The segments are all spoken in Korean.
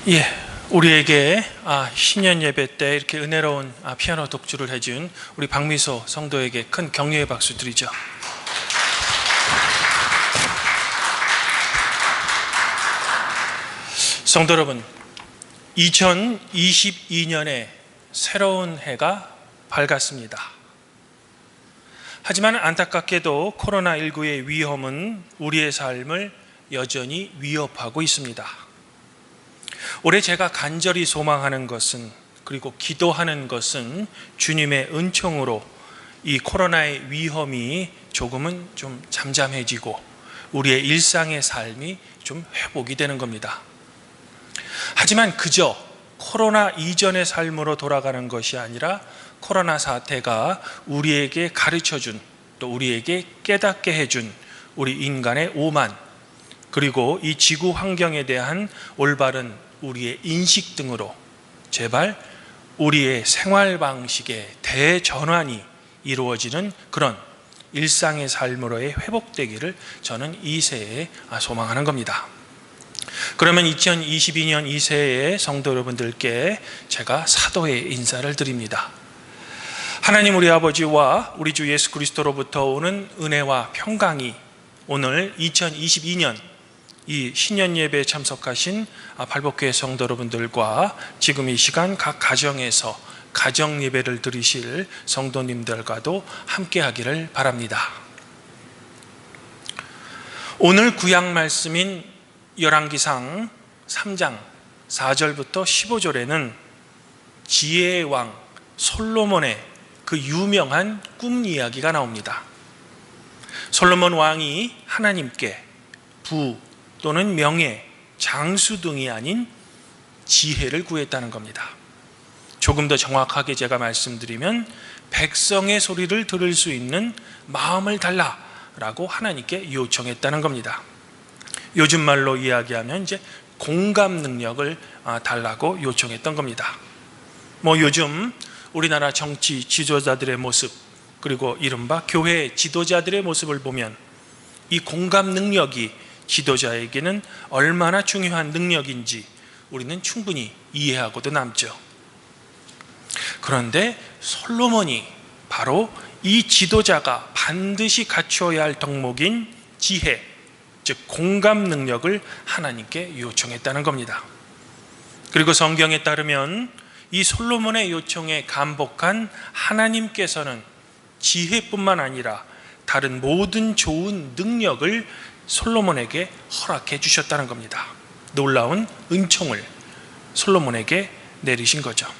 예, 우리에게 신년 예배 때 이렇게 은혜로운 피아노 독주를 해준 우리 박미소 성도에게 큰 격려의 박수 드리죠. 성도 여러분, 2022년에 새로운 해가 밝았습니다. 하지만 안타깝게도 코로나19의 위험은 우리의 삶을 여전히 위협하고 있습니다. 올해 제가 간절히 소망하는 것은, 그리고 기도하는 것은 주님의 은총으로 이 코로나의 위험이 조금은 좀 잠잠해지고 우리의 일상의 삶이 좀 회복이 되는 겁니다. 하지만 그저 코로나 이전의 삶으로 돌아가는 것이 아니라 코로나 사태가 우리에게 가르쳐준, 또 우리에게 깨닫게 해준 우리 인간의 오만, 그리고 이 지구 환경에 대한 올바른 우리의 인식 등으로 제발 우리의 생활 방식의 대전환이 이루어지는 그런 일상의 삶으로의 회복되기를 저는 이 새해에 소망하는 겁니다. 그러면 2022년 이 새해에 성도 여러분들께 제가 사도의 인사를 드립니다. 하나님 우리 아버지와 우리 주 예수 그리스도로부터 오는 은혜와 평강이 오늘 2022년 이 신년 예배에 참석하신 발복교회 성도 여러분들과 지금 이 시간 각 가정에서 가정 예배를 드리실 성도님들과도 함께 하기를 바랍니다. 오늘 구약 말씀인 열왕기상 3장 4절부터 15절에는 지혜의 왕 솔로몬의 그 유명한 꿈 이야기가 나옵니다. 솔로몬 왕이 하나님께 부 또는 명예, 장수 등이 아닌 지혜를 구했다는 겁니다. 조금 더 정확하게 제가 말씀드리면 백성의 소리를 들을 수 있는 마음을 달라라고 하나님께 요청했다는 겁니다. 요즘 말로 이야기하면 이제 공감 능력을 달라고 요청했던 겁니다. 요즘 우리나라 정치 지도자들의 모습, 그리고 이른바 교회 지도자들의 모습을 보면 이 공감 능력이 지도자에게는 얼마나 중요한 능력인지 우리는 충분히 이해하고도 남죠. 그런데 솔로몬이 바로 이 지도자가 반드시 갖추어야 할 덕목인 지혜, 즉 공감 능력을 하나님께 요청했다는 겁니다. 그리고 성경에 따르면 이 솔로몬의 요청에 감복한 하나님께서는 지혜뿐만 아니라 다른 모든 좋은 능력을 솔로몬에게 허락해 주셨다는 겁니다. 놀라운 은총을 솔로몬에게 내리신 거죠.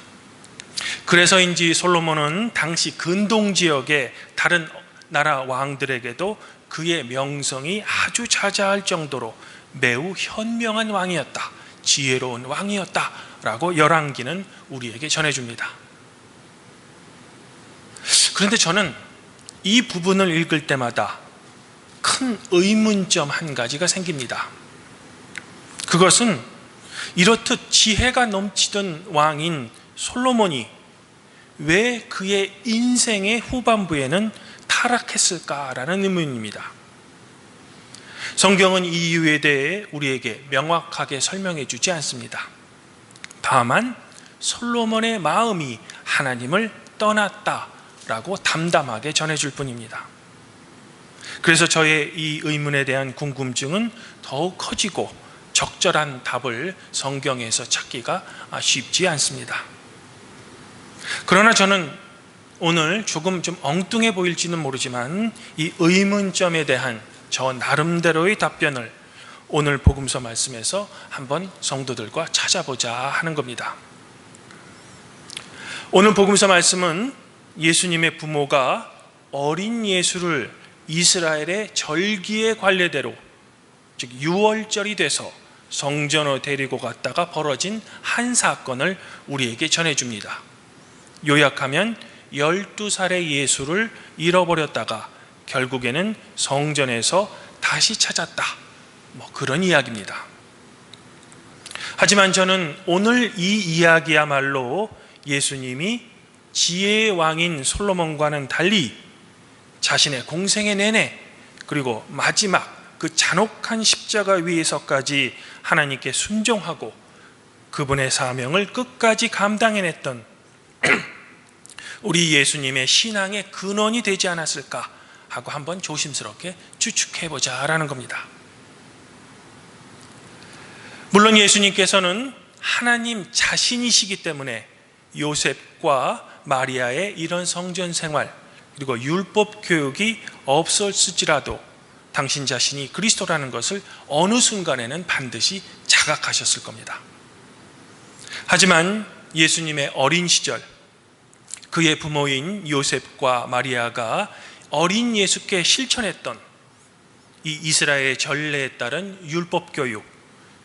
그래서인지 솔로몬은 당시 근동 지역의 다른 나라 왕들에게도 그의 명성이 아주 자자할 정도로 매우 현명한 왕이었다, 지혜로운 왕이었다라고 열왕기는 우리에게 전해줍니다. 그런데 저는 이 부분을 읽을 때마다 큰 의문점 한 가지가 생깁니다. 그것은 이렇듯 지혜가 넘치던 왕인 솔로몬이 왜 그의 인생의 후반부에는 타락했을까라는 의문입니다. 성경은 이 이유에 대해 우리에게 명확하게 설명해 주지 않습니다. 다만 솔로몬의 마음이 하나님을 떠났다라고 담담하게 전해줄 뿐입니다. 그래서 저의 이 의문에 대한 궁금증은 더욱 커지고 적절한 답을 성경에서 찾기가 쉽지 않습니다. 그러나 저는 오늘 조금 좀 엉뚱해 보일지는 모르지만 이 의문점에 대한 저 나름대로의 답변을 오늘 복음서 말씀에서 한번 성도들과 찾아보자 하는 겁니다. 오늘 복음서 말씀은 예수님의 부모가 어린 예수를 이스라엘의 절기의 관례대로, 즉 유월절이 돼서 성전으로 데리고 갔다가 벌어진 한 사건을 우리에게 전해줍니다. 요약하면 12살의 예수를 잃어버렸다가 결국에는 성전에서 다시 찾았다, 그런 이야기입니다. 하지만 저는 오늘 이 이야기야말로 예수님이 지혜의 왕인 솔로몬과는 달리 자신의 공생의 내내, 그리고 마지막 그 잔혹한 십자가 위에서까지 하나님께 순종하고 그분의 사명을 끝까지 감당해냈던 우리 예수님의 신앙의 근원이 되지 않았을까 하고 한번 조심스럽게 추측해보자 라는 겁니다. 물론 예수님께서는 하나님 자신이시기 때문에 요셉과 마리아의 이런 성전 생활 그리고 율법 교육이 없었을지라도 당신 자신이 그리스도라는 것을 어느 순간에는 반드시 자각하셨을 겁니다. 하지만 예수님의 어린 시절 그의 부모인 요셉과 마리아가 어린 예수께 실천했던 이 이스라엘의 전례에 따른 율법 교육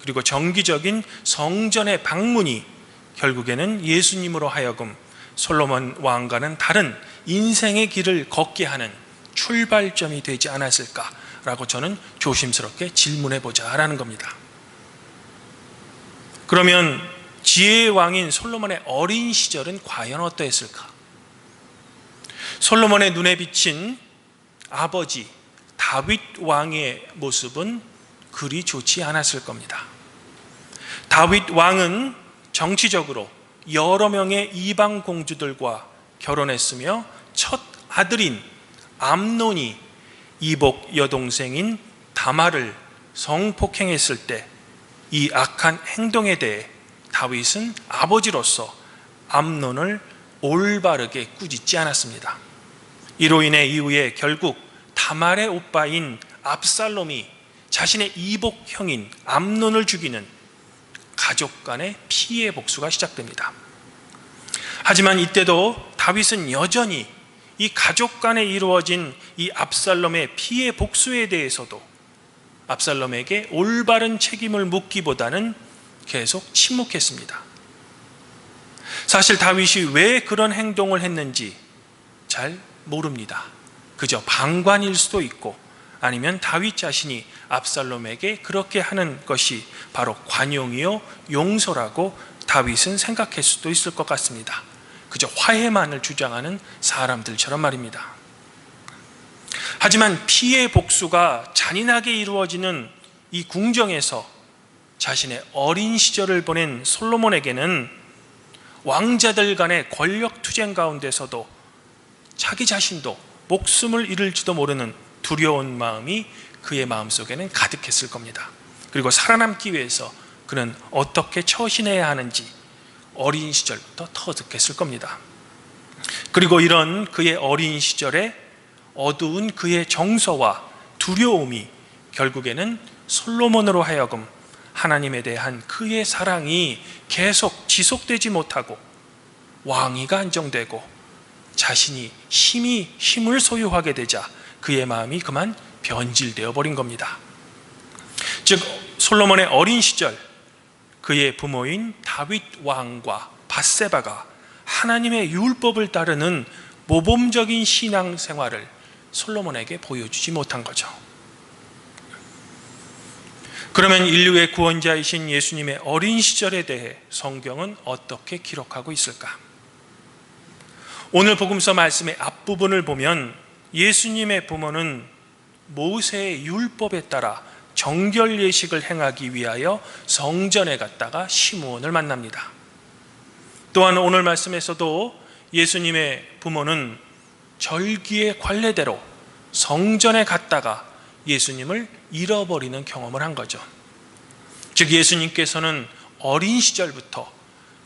그리고 정기적인 성전의 방문이 결국에는 예수님으로 하여금 솔로몬 왕과는 다른 인생의 길을 걷게 하는 출발점이 되지 않았을까라고 저는 조심스럽게 질문해보자 라는 겁니다. 그러면 지혜의 왕인 솔로몬의 어린 시절은 과연 어떠했을까? 솔로몬의 눈에 비친 아버지 다윗 왕의 모습은 그리 좋지 않았을 겁니다. 다윗 왕은 정치적으로 여러 명의 이방 공주들과 결혼했으며 첫 아들인 암논이 이복 여동생인 다말을 성폭행했을 때 이 악한 행동에 대해 다윗은 아버지로서 암논을 올바르게 꾸짖지 않았습니다. 이로 인해 이후에 결국 다말의 오빠인 압살롬이 자신의 이복 형인 암논을 죽이는 가족 간의 피해 복수가 시작됩니다. 하지만 이때도 다윗은 여전히 이 가족 간에 이루어진 이 압살롬의 피해 복수에 대해서도 압살롬에게 올바른 책임을 묻기보다는 계속 침묵했습니다. 사실 다윗이 왜 그런 행동을 했는지 잘 모릅니다. 그저 방관일 수도 있고 아니면 다윗 자신이 압살롬에게 그렇게 하는 것이 바로 관용이요 용서라고 다윗은 생각할 수도 있을 것 같습니다. 그저 화해만을 주장하는 사람들처럼 말입니다. 하지만 피해 복수가 잔인하게 이루어지는 이 궁정에서 자신의 어린 시절을 보낸 솔로몬에게는 왕자들 간의 권력 투쟁 가운데서도 자기 자신도 목숨을 잃을지도 모르는 두려운 마음이 그의 마음속에는 가득했을 겁니다. 그리고 살아남기 위해서 그는 어떻게 처신해야 하는지 어린 시절부터 터득했을 겁니다. 그리고 이런 그의 어린 시절에 어두운 그의 정서와 두려움이 결국에는 솔로몬으로 하여금 하나님에 대한 그의 사랑이 계속 지속되지 못하고 왕위가 안정되고 자신이 힘을 소유하게 되자 그의 마음이 그만 변질되어 버린 겁니다. 즉 솔로몬의 어린 시절 그의 부모인 다윗 왕과 밧세바가 하나님의 율법을 따르는 모범적인 신앙생활을 솔로몬에게 보여주지 못한 거죠. 그러면 인류의 구원자이신 예수님의 어린 시절에 대해 성경은 어떻게 기록하고 있을까? 오늘 복음서 말씀의 앞부분을 보면 예수님의 부모는 모세의 율법에 따라 정결 예식을 행하기 위하여 성전에 갔다가 시므온을 만납니다. 또한 오늘 말씀에서도 예수님의 부모는 절기의 관례대로 성전에 갔다가 예수님을 잃어버리는 경험을 한 거죠. 즉 예수님께서는 어린 시절부터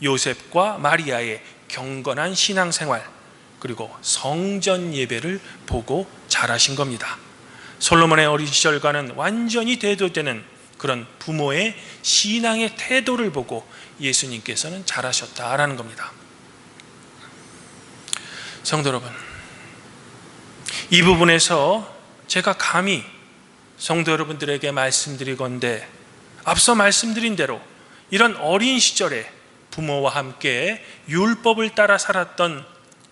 요셉과 마리아의 경건한 신앙생활 그리고 성전 예배를 보고 자라신 겁니다. 솔로몬의 어린 시절과는 완전히 대조되는 그런 부모의 신앙의 태도를 보고 예수님께서는 자라셨다라는 겁니다. 성도 여러분, 이 부분에서 제가 감히 성도 여러분들에게 말씀드리건대 앞서 말씀드린 대로 이런 어린 시절에 부모와 함께 율법을 따라 살았던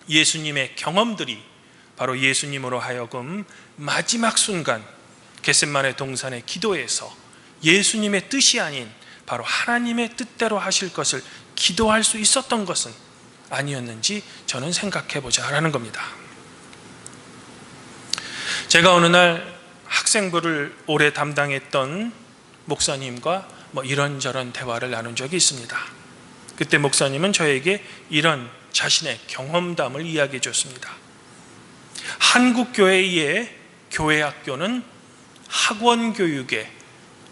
예수님의 경험들이 바로 예수님으로 하여금 마지막 순간 겟세마네 동산의 기도에서 예수님의 뜻이 아닌 바로 하나님의 뜻대로 하실 것을 기도할 수 있었던 것은 아니었는지 저는 생각해보자 라는 겁니다. 제가 어느 날 학생부를 오래 담당했던 목사님과 이런저런 대화를 나눈 적이 있습니다. 그때 목사님은 저에게 이런 자신의 경험담을 이야기해 줬습니다. 한국 교회의 교회 학교는 학원 교육에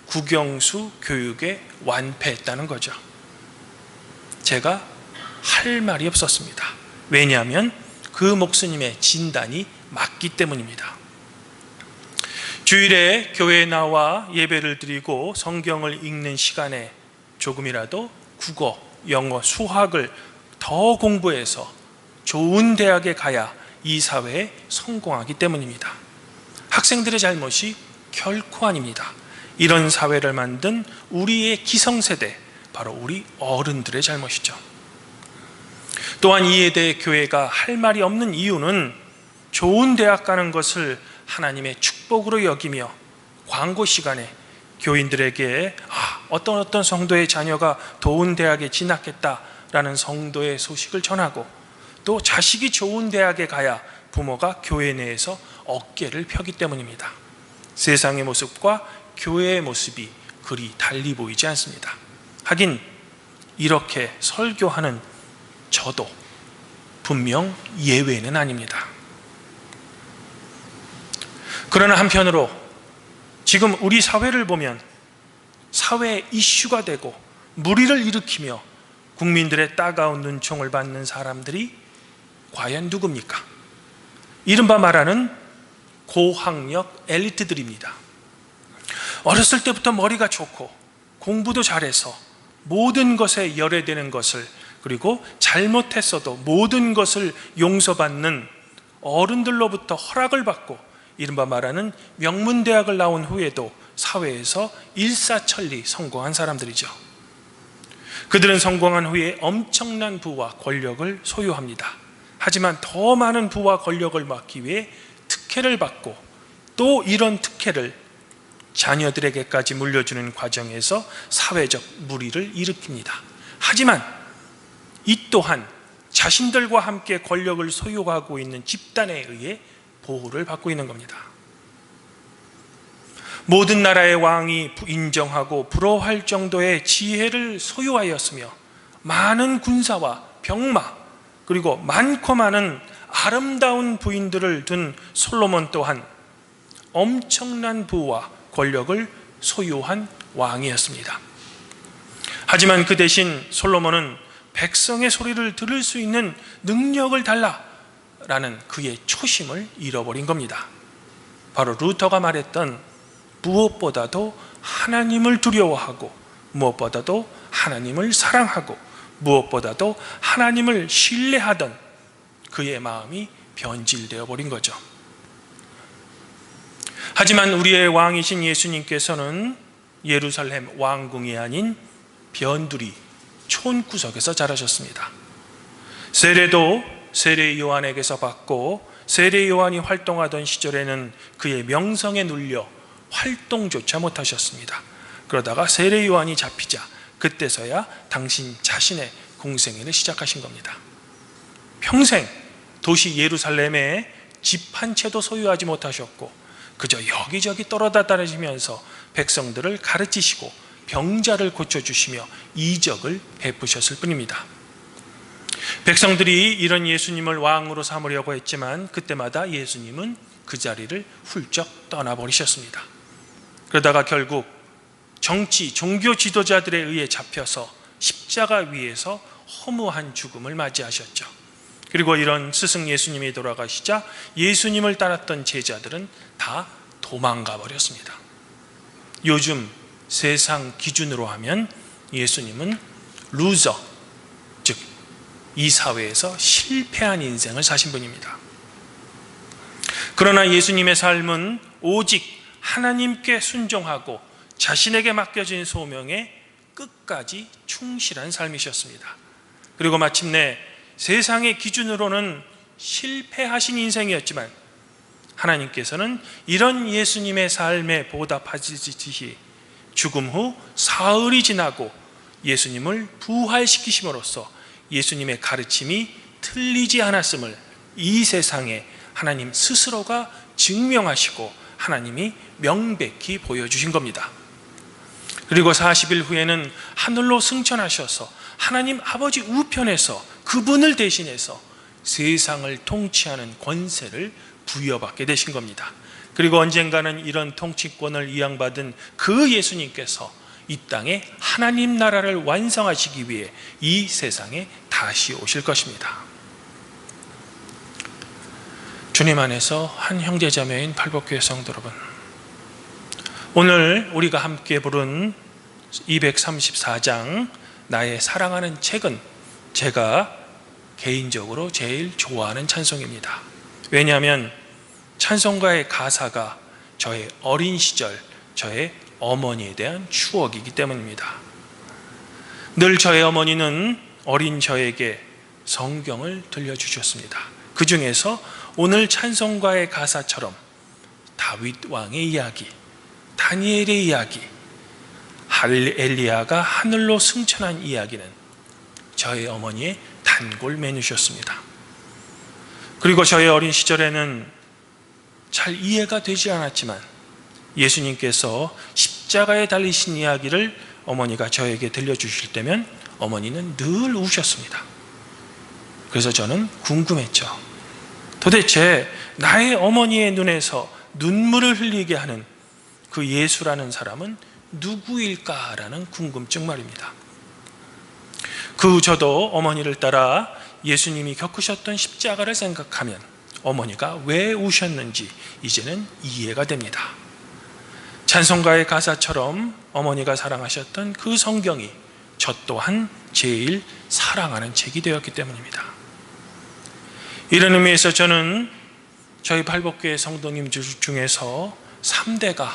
국영수 교육에 완패했다는 거죠. 제가 할 말이 없었습니다. 왜냐하면 그 목사님의 진단이 맞기 때문입니다. 주일에 교회에 나와 예배를 드리고 성경을 읽는 시간에 조금이라도 국어, 영어, 수학을 더 공부해서 좋은 대학에 가야 이 사회에 성공하기 때문입니다. 학생들의 잘못이 결코 아닙니다. 이런 사회를 만든 우리의 기성세대, 바로 우리 어른들의 잘못이죠. 또한 이에 대해 교회가 할 말이 없는 이유는 좋은 대학 가는 것을 하나님의 축복으로 여기며 광고 시간에 교인들에게 어떤 성도의 자녀가 좋은 대학에 진학했다라는 성도의 소식을 전하고, 또 자식이 좋은 대학에 가야 부모가 교회 내에서 어깨를 펴기 때문입니다. 세상의 모습과 교회의 모습이 그리 달리 보이지 않습니다. 하긴 이렇게 설교하는 저도 분명 예외는 아닙니다. 그러나 한편으로 지금 우리 사회를 보면 사회의 이슈가 되고 물의를 일으키며 국민들의 따가운 눈총을 받는 사람들이 과연 누굽니까? 이른바 말하는 고학력 엘리트들입니다. 어렸을 때부터 머리가 좋고 공부도 잘해서 모든 것에 열애되는 것을, 그리고 잘못했어도 모든 것을 용서받는 어른들로부터 허락을 받고 이른바 말하는 명문대학을 나온 후에도 사회에서 일사천리 성공한 사람들이죠. 그들은 성공한 후에 엄청난 부와 권력을 소유합니다. 하지만 더 많은 부와 권력을 받기 위해 특혜를 받고, 또 이런 특혜를 자녀들에게까지 물려주는 과정에서 사회적 물의를 일으킵니다. 하지만 이 또한 자신들과 함께 권력을 소유하고 있는 집단에 의해 보호를 받고 있는 겁니다. 모든 나라의 왕이 인정하고 부러워할 정도의 지혜를 소유하였으며 많은 군사와 병마, 그리고 많고 많은 아름다운 부인들을 둔 솔로몬 또한 엄청난 부와 권력을 소유한 왕이었습니다. 하지만 그 대신 솔로몬은 백성의 소리를 들을 수 있는 능력을 달라라는 그의 초심을 잃어버린 겁니다. 바로 루터가 말했던 무엇보다도 하나님을 두려워하고, 무엇보다도 하나님을 사랑하고, 무엇보다도 하나님을 신뢰하던 그의 마음이 변질되어 버린 거죠. 하지만 우리의 왕이신 예수님께서는 예루살렘 왕궁이 아닌 변두리 촌구석에서 자라셨습니다. 세례도 세례 요한에게서 받고, 세례 요한이 활동하던 시절에는 그의 명성에 눌려 활동조차 못하셨습니다. 그러다가 세례 요한이 잡히자 그때서야 당신 자신의 공생애를 시작하신 겁니다. 평생 도시 예루살렘에 집 한 채도 소유하지 못하셨고, 그저 여기저기 떨어다니시면서 백성들을 가르치시고 병자를 고쳐주시며 이적을 베푸셨을 뿐입니다. 백성들이 이런 예수님을 왕으로 삼으려고 했지만 그때마다 예수님은 그 자리를 훌쩍 떠나버리셨습니다. 그러다가 결국 정치, 종교 지도자들에 의해 잡혀서 십자가 위에서 허무한 죽음을 맞이하셨죠. 그리고 이런 스승 예수님이 돌아가시자 예수님을 따랐던 제자들은 다 도망가 버렸습니다. 요즘 세상 기준으로 하면 예수님은 루저, 즉 이 사회에서 실패한 인생을 사신 분입니다. 그러나 예수님의 삶은 오직 하나님께 순종하고 자신에게 맡겨진 소명에 끝까지 충실한 삶이셨습니다. 그리고 마침내 세상의 기준으로는 실패하신 인생이었지만 하나님께서는 이런 예수님의 삶에 보답하시듯이 죽음 후 사흘이 지나고 예수님을 부활시키심으로써 예수님의 가르침이 틀리지 않았음을 이 세상에 하나님 스스로가 증명하시고 하나님이 명백히 보여주신 겁니다. 그리고 40일 후에는 하늘로 승천하셔서 하나님 아버지 우편에서 그분을 대신해서 세상을 통치하는 권세를 부여받게 되신 겁니다. 그리고 언젠가는 이런 통치권을 이양받은 그 예수님께서 이 땅에 하나님 나라를 완성하시기 위해 이 세상에 다시 오실 것입니다. 주님 안에서 한 형제자매인 팔복교회 성도 여러분, 오늘 우리가 함께 부른 234장 나의 사랑하는 책은 제가 개인적으로 제일 좋아하는 찬송입니다. 왜냐하면 찬송가의 가사가 저의 어린 시절, 저의 어머니에 대한 추억이기 때문입니다. 늘 저의 어머니는 어린 저에게 성경을 들려주셨습니다. 그 중에서 오늘 찬송가의 가사처럼 다윗 왕의 이야기, 다니엘의 이야기, 엘리야가 하늘로 승천한 이야기는 저의 어머니의 단골 메뉴셨습니다. 그리고 저의 어린 시절에는 잘 이해가 되지 않았지만 예수님께서 십자가에 달리신 이야기를 어머니가 저에게 들려주실 때면 어머니는 늘 우셨습니다. 그래서 저는 궁금했죠. 도대체 나의 어머니의 눈에서 눈물을 흘리게 하는 그 예수라는 사람은 누구일까라는 궁금증 말입니다. 그 후 저도 어머니를 따라 예수님이 겪으셨던 십자가를 생각하면 어머니가 왜 우셨는지 이제는 이해가 됩니다. 찬송가의 가사처럼 어머니가 사랑하셨던 그 성경이 저 또한 제일 사랑하는 책이 되었기 때문입니다. 이런 의미에서 저는 저희 팔복교회 성도님 중에서 3대가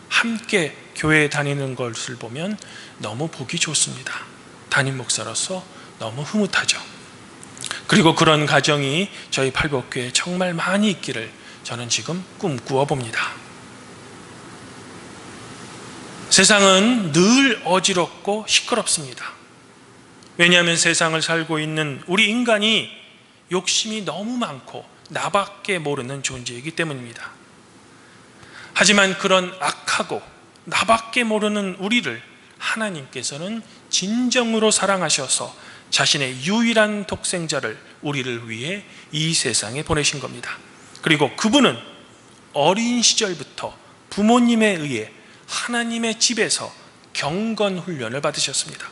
함께 교회에 다니는 것을 보면 너무 보기 좋습니다. 담임 목사로서 너무 흐뭇하죠. 그리고 그런 가정이 저희 팔복교회에 정말 많이 있기를 저는 지금 꿈꾸어 봅니다. 세상은 늘 어지럽고 시끄럽습니다. 왜냐하면 세상을 살고 있는 우리 인간이 욕심이 너무 많고 나밖에 모르는 존재이기 때문입니다. 하지만 그런 악하고 나밖에 모르는 우리를 하나님께서는 진정으로 사랑하셔서 자신의 유일한 독생자를 우리를 위해 이 세상에 보내신 겁니다. 그리고 그분은 어린 시절부터 부모님에 의해 하나님의 집에서 경건 훈련을 받으셨습니다.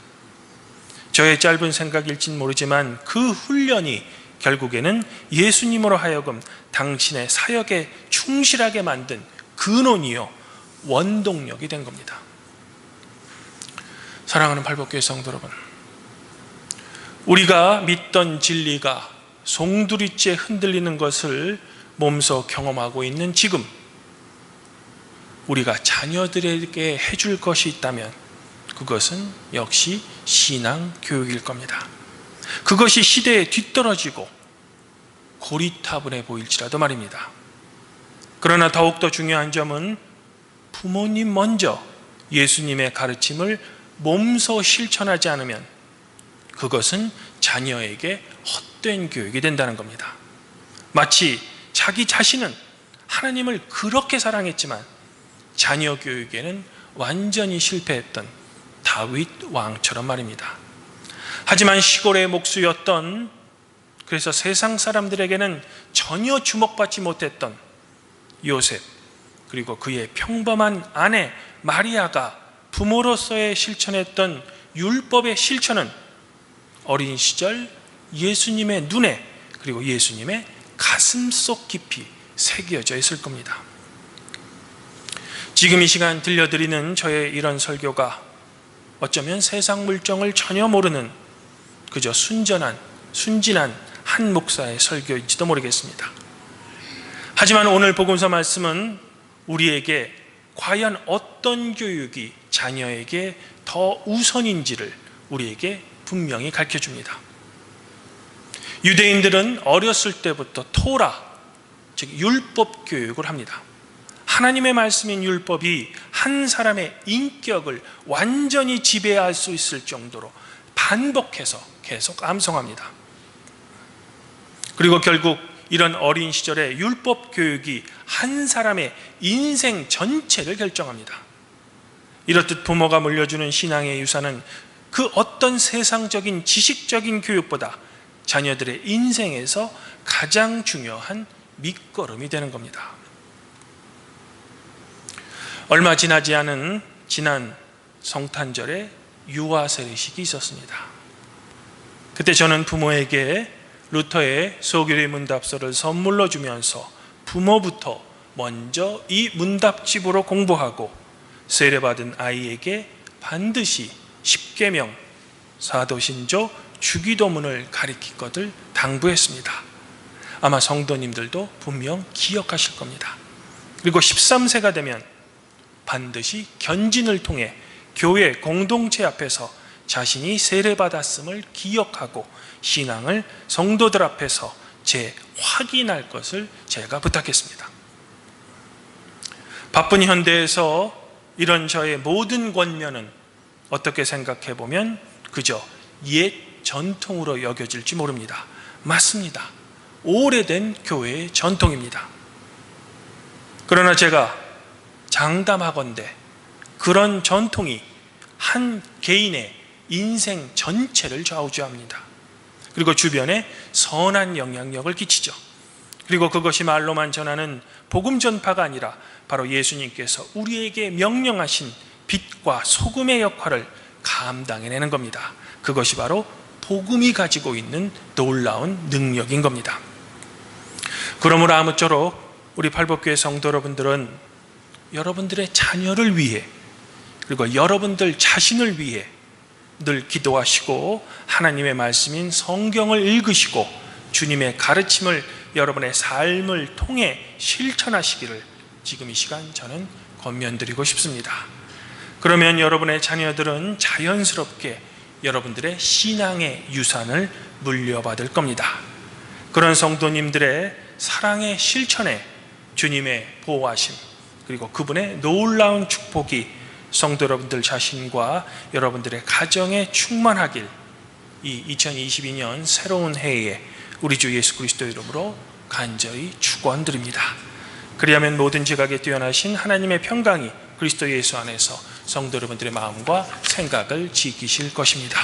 저의 짧은 생각일진 모르지만 그 훈련이 결국에는 예수님으로 하여금 당신의 사역에 충실하게 만든 근원이요 원동력이 된 겁니다. 사랑하는 팔복교회 성도 여러분, 우리가 믿던 진리가 송두리째 흔들리는 것을 몸소 경험하고 있는 지금, 우리가 자녀들에게 해줄 것이 있다면 그것은 역시 신앙 교육일 겁니다. 그것이 시대에 뒤떨어지고 고리타분해 보일지라도 말입니다. 그러나 더욱더 중요한 점은 부모님 먼저 예수님의 가르침을 몸소 실천하지 않으면 그것은 자녀에게 헛된 교육이 된다는 겁니다. 마치 자기 자신은 하나님을 그렇게 사랑했지만 자녀 교육에는 완전히 실패했던 다윗 왕처럼 말입니다. 하지만 시골의 목수였던, 그래서 세상 사람들에게는 전혀 주목받지 못했던 요셉, 그리고 그의 평범한 아내 마리아가 부모로서의 실천했던 율법의 실천은 어린 시절 예수님의 눈에, 그리고 예수님의 가슴 속 깊이 새겨져 있을 겁니다. 지금 이 시간 들려드리는 저의 이런 설교가 어쩌면 세상 물정을 전혀 모르는 그저 순진한 한 목사의 설교일지도 모르겠습니다. 하지만 오늘 복음서 말씀은 우리에게 과연 어떤 교육이 자녀에게 더 우선인지를 우리에게 분명히 가르쳐줍니다. 유대인들은 어렸을 때부터 토라, 즉 율법 교육을 합니다. 하나님의 말씀인 율법이 한 사람의 인격을 완전히 지배할 수 있을 정도로 반복해서 계속 암송합니다. 그리고 결국 이런 어린 시절의 율법 교육이 한 사람의 인생 전체를 결정합니다. 이렇듯 부모가 물려주는 신앙의 유산은 그 어떤 세상적인 지식적인 교육보다 자녀들의 인생에서 가장 중요한 밑거름이 되는 겁니다. 얼마 지나지 않은 지난 성탄절에 유아 세례식이 있었습니다. 그때 저는 부모에게 루터의 소규리 문답서를 선물로 주면서 부모부터 먼저 이 문답집으로 공부하고 세례받은 아이에게 반드시 십계명, 사도신조, 주기도문을 가르칠 것을 당부했습니다. 아마 성도님들도 분명 기억하실 겁니다. 그리고 13세가 되면 반드시 견진을 통해 교회 공동체 앞에서 자신이 세례받았음을 기억하고 신앙을 성도들 앞에서 재확인할 것을 제가 부탁했습니다. 바쁜 현대에서 이런 저의 모든 권면은 어떻게 생각해 보면 그저 옛 전통으로 여겨질지 모릅니다. 맞습니다. 오래된 교회의 전통입니다. 그러나 제가 장담하건대 그런 전통이 한 개인의 인생 전체를 좌우지합니다. 그리고 주변에 선한 영향력을 끼치죠. 그리고 그것이 말로만 전하는 복음 전파가 아니라 바로 예수님께서 우리에게 명령하신 빛과 소금의 역할을 감당해내는 겁니다. 그것이 바로 복음이 가지고 있는 놀라운 능력인 겁니다. 그러므로 아무쪼록 우리 팔복교회 성도 여러분들은 여러분들의 자녀를 위해 그리고 여러분들 자신을 위해 늘 기도하시고 하나님의 말씀인 성경을 읽으시고 주님의 가르침을 여러분의 삶을 통해 실천하시기를 지금 이 시간 저는 권면드리고 싶습니다. 그러면 여러분의 자녀들은 자연스럽게 여러분들의 신앙의 유산을 물려받을 겁니다. 그런 성도님들의 사랑의 실천에 주님의 보호하심 그리고 그분의 놀라운 축복이 성도 여러분들 자신과 여러분들의 가정에 충만하길 이 2022년 새로운 해에 우리 주 예수 그리스도 이름으로 간절히 축원드립니다. 그리하면 모든 지각에 뛰어나신 하나님의 평강이 그리스도 예수 안에서 성도 여러분들의 마음과 생각을 지키실 것입니다.